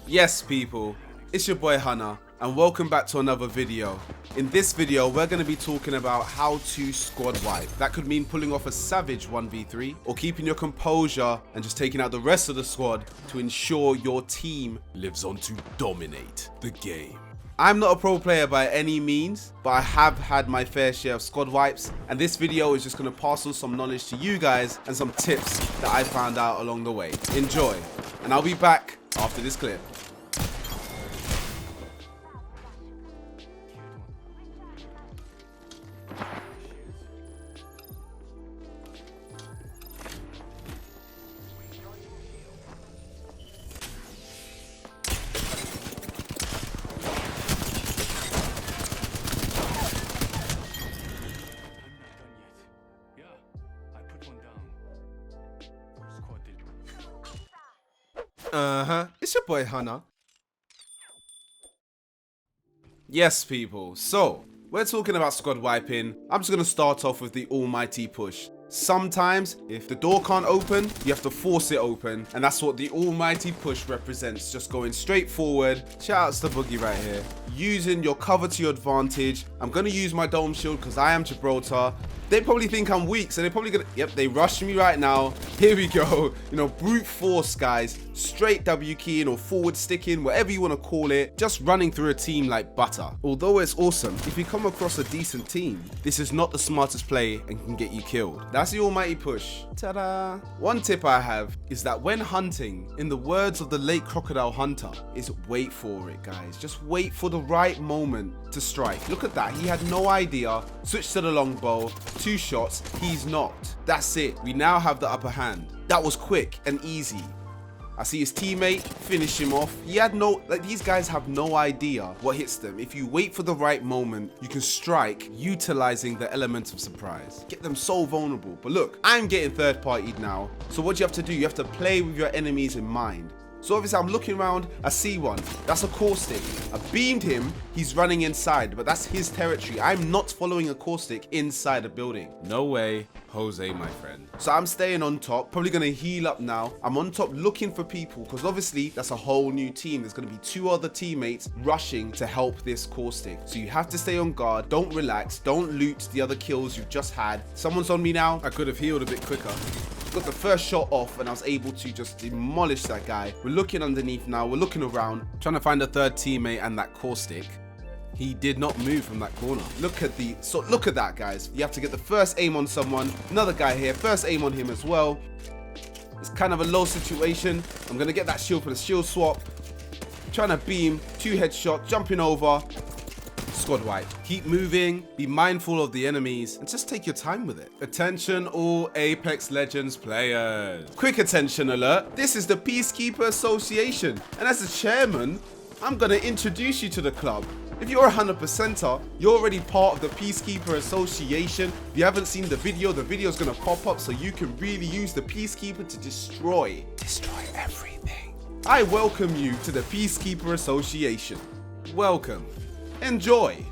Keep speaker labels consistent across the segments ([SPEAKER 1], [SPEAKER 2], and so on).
[SPEAKER 1] Yes people, it's your boy Hunna and welcome back to another video. In this video we're going to be talking about how to squad wipe. That could mean pulling off a savage 1v3 or keeping your composure and just taking out the rest of the squad to ensure your team lives on to dominate the game. I'm not a pro player by any means, but I have had my fair share of squad wipes, and this video is just going to pass on some knowledge to you guys and some tips that I found out along the way. Enjoy, and I'll be back after this clip. It's your boy Hunna. Yes people, so we're talking about squad wiping. I'm just going to start off with the almighty push. Sometimes if the door can't open, you have to force it open, and that's what the almighty push represents. Just going straight forward. Shout outs to Boogie right here. Using your cover to your advantage. I'm going to use my dome shield because I am Gibraltar. They probably think I'm weak, so they're probably gonna, yep, they rushed me right now. Here we go. You know, brute force, guys. Straight W keying or forward sticking, whatever you want to call it. Just running through a team like butter. Although it's awesome, if you come across a decent team, this is not the smartest play and can get you killed. That's the almighty push. Ta-da! One tip I have is that when hunting, in the words of the late Crocodile Hunter, is wait for it, guys. Just wait for the right moment to strike. Look at that. He had no idea. Switched to the longbow. 2 shots, he's knocked. That's it. We now have the upper hand. That was quick and easy. I see his teammate finish him off. He had no, like, these guys have no idea what hits them. If you wait for the right moment, you can strike utilizing the element of surprise. Get them so vulnerable. But look, I'm getting third partied now. So what you have to do, you have to play with your enemies in mind. So obviously I'm looking around, I see one. That's a caustic. I beamed him, he's running inside, but that's his territory. I'm not following a caustic inside a building. No way, Jose, my friend. So I'm staying on top, probably gonna heal up now. I'm on top looking for people, because obviously that's a whole new team. There's gonna be 2 other teammates rushing to help this caustic. So you have to stay on guard, don't relax, don't loot the other kills you've just had. Someone's on me now, I could have healed a bit quicker. Got the first shot off and I was able to just demolish that guy. We're looking underneath now, we're looking around, trying to find a third teammate and that caustic. He did not move from that corner. Look at that, guys. You have to get the first aim on someone. Another guy here, first aim on him as well. It's kind of a low situation. I'm gonna get that shield for the shield swap. Trying to beam, 2 headshots, jumping over. Squad wipe. Keep moving, be mindful of the enemies, and just take your time with it. Attention all Apex Legends players. Quick attention alert. This is the Peacekeeper Association, and as the chairman, I'm gonna introduce you to the club. If you're a 100%er, you're already part of the Peacekeeper Association. If you haven't seen the video's gonna pop up so you can really use the Peacekeeper to destroy everything. I welcome you to the Peacekeeper Association. Welcome. Enjoy.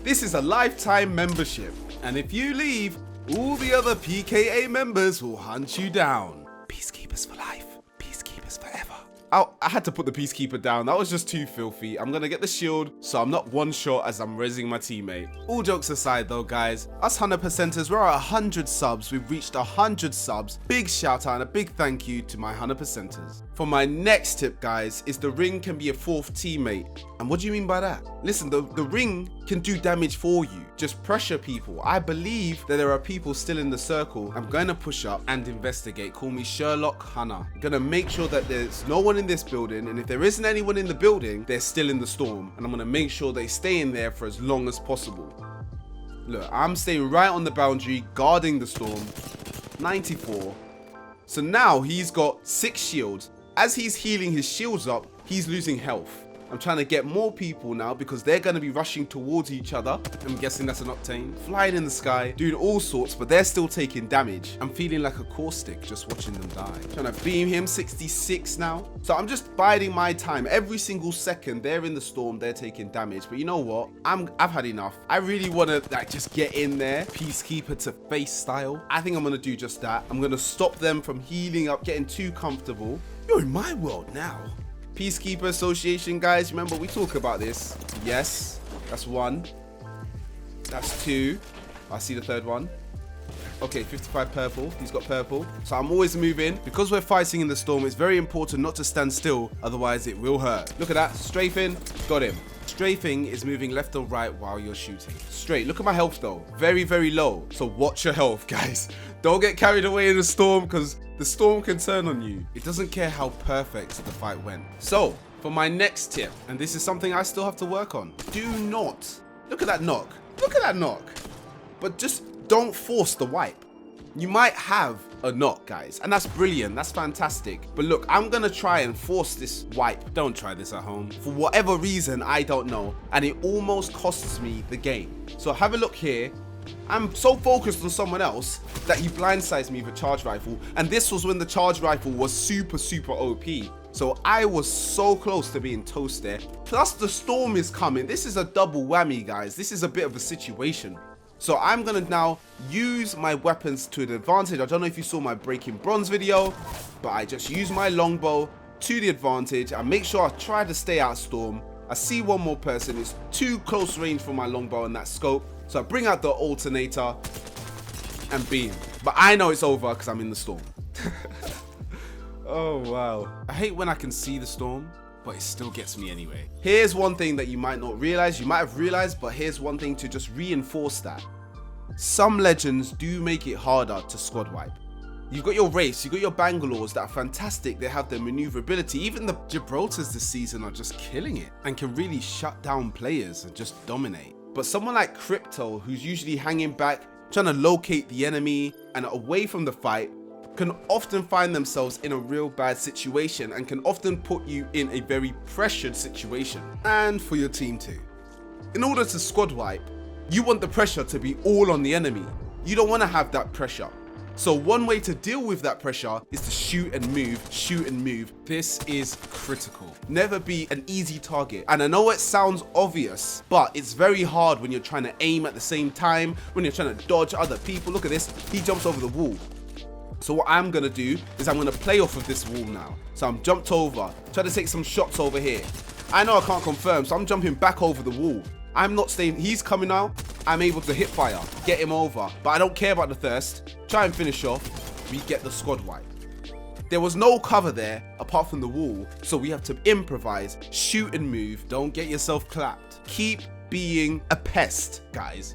[SPEAKER 1] This is a lifetime membership, and if you leave, all the other PKA members will hunt you down. Peacekeepers for life. Peacekeepers forever. I had to put the Peacekeeper down. That was just too filthy. I'm gonna get the shield so I'm not one shot as I'm rezzing my teammate. All jokes aside though, guys, us 100%ers, we're at 100 subs. We've reached 100 subs. Big shout out and a big thank you to my 100%ers. For my next tip, guys, is the ring can be a 4th teammate. And what do you mean by that? Listen, the ring can do damage for you. Just pressure people. I believe that there are people still in the circle. I'm going to push up and investigate. Call me Sherlock Hunter. I'm going to make sure that there's no one in this building, and if there isn't anyone in the building, they're still in the storm. And I'm going to make sure they stay in there for as long as possible. Look, I'm staying right on the boundary, guarding the storm. 94. So now he's got 6 shields. As he's healing his shields up, he's losing health. I'm trying to get more people now because they're going to be rushing towards each other. I'm guessing that's an octane. Flying in the sky, doing all sorts, but they're still taking damage. I'm feeling like a caustic just watching them die. Trying to beam him, 66 now. So I'm just biding my time. Every single second, they're in the storm, they're taking damage. But you know what? I've had enough. I really want to like just get in there. Peacekeeper to face style. I think I'm going to do just that. I'm going to stop them from healing up, getting too comfortable. You're in my world now. Peacekeeper Association, guys. Remember, we talk about this. Yes, that's 1. That's 2. I see the 3rd one. Okay, 55 purple. He's got purple. So I'm always moving. Because we're fighting in the storm, it's very important not to stand still. Otherwise, it will hurt. Look at that. Strafing. Got him. Strafing is moving left or right while you're shooting. Straight. Look at my health, though. Very, very low. So watch your health, guys. Don't get carried away in the storm, because the storm can turn on you. It doesn't care how perfect the fight went. So, for my next tip, and this is something I still have to work on. Do not. Look at that knock. Look at that knock. But just don't force the wipe. You might have a knock, guys, and that's brilliant. That's fantastic. But look, I'm gonna try and force this wipe. Don't try this at home. For whatever reason, I don't know, and it almost costs me the game. So have a look here. I'm so focused on someone else that he blindsides me with a charge rifle, and this was when the charge rifle was super OP. So I was so close to being toast there. Plus the storm is coming. This is a double whammy, guys. This is a bit of a situation. So I'm gonna now use my weapons to the advantage. I don't know if you saw my breaking bronze video, but I just use my longbow to the advantage. I make sure I try to stay out of storm. I see one more person. It's too close range for my longbow in that scope. So I bring out the alternator and beam. But I know it's over because I'm in the storm. Oh, wow. I hate when I can see the storm, but it still gets me anyway. Here's one thing that you might not realize. You might have realized, but here's one thing to just reinforce that. Some legends do make it harder to squad wipe. You've got your Wraiths, you've got your Bangalores that are fantastic. They have their maneuverability. Even the Gibraltars this season are just killing it and can really shut down players and just dominate. But someone like Crypto, who's usually hanging back, trying to locate the enemy and away from the fight, can often find themselves in a real bad situation and can often put you in a very pressured situation. And for your team too. In order to squad wipe, you want the pressure to be all on the enemy. You don't want to have that pressure. So one way to deal with that pressure is to shoot and move, shoot and move. This is critical. Never be an easy target. And I know it sounds obvious, but it's very hard when you're trying to aim at the same time, when you're trying to dodge other people. Look at this, he jumps over the wall. So what I'm gonna do is I'm gonna play off of this wall now. So I'm jumped over, try to take some shots over here. I know I can't confirm, so I'm jumping back over the wall. I'm not staying, he's coming out, I'm able to hit fire, get him over, but I don't care about the thirst. Try and finish off, we get the squad wipe. There was no cover there apart from the wall, so we have to improvise, shoot and move. Don't get yourself clapped. Keep being a pest, guys.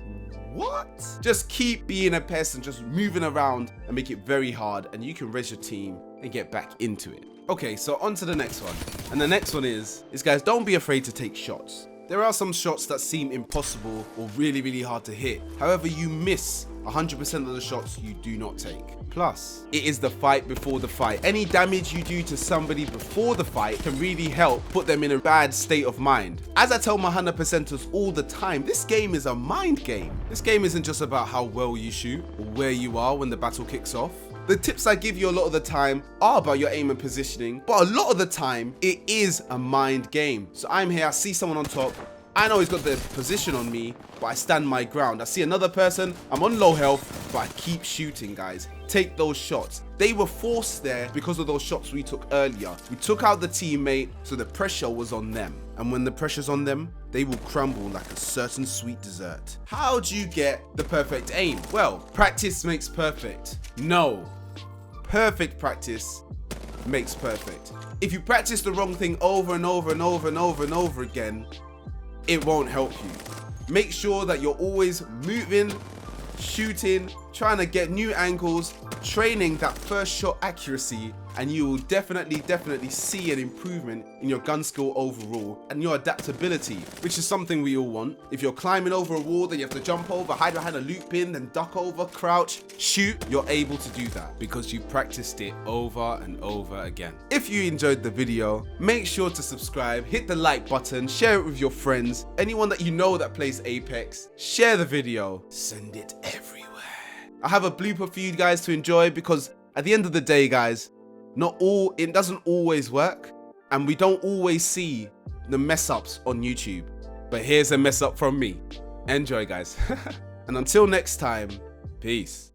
[SPEAKER 1] What? Just keep being a pest and just moving around and make it very hard, and you can res your team and get back into it. Okay, so on to the next one. And the next one is guys, don't be afraid to take shots. There are some shots that seem impossible or really hard to hit. However, you miss 100% of the shots you do not take. Plus, it is the fight before the fight. Any damage you do to somebody before the fight can really help put them in a bad state of mind. As I tell my 100%ers all the time, this game is a mind game. This game isn't just about how well you shoot or where you are when the battle kicks off. The tips I give you a lot of the time are about your aim and positioning, but a lot of the time, it is a mind game. So I'm here, I see someone on top, I know he's got the position on me, but I stand my ground. I see another person, I'm on low health, but I keep shooting, guys. Take those shots. They were forced there because of those shots we took earlier. We took out the teammate, so the pressure was on them. And when the pressure's on them, they will crumble like a certain sweet dessert. How do you get the perfect aim? Well, practice makes perfect. No. Perfect practice makes perfect. If you practice the wrong thing over and over and over and over and over again, it won't help you. Make sure that you're always moving, shooting, trying to get new angles, training that first shot accuracy, and you will definitely see an improvement in your gun skill overall and your adaptability, which is something we all want. If you're climbing over a wall that you have to jump over, hide behind a loop pin, then duck over, crouch, shoot, you're able to do that because you practiced it over and over again. If you enjoyed the video, make sure to subscribe, hit the like button, share it with your friends, anyone that you know that plays Apex, share the video, send it everywhere. I have a blooper for you guys to enjoy because at the end of the day, guys, it doesn't always work, and we don't always see the mess ups on YouTube. But here's a mess up from me. Enjoy, guys. And until next time, peace.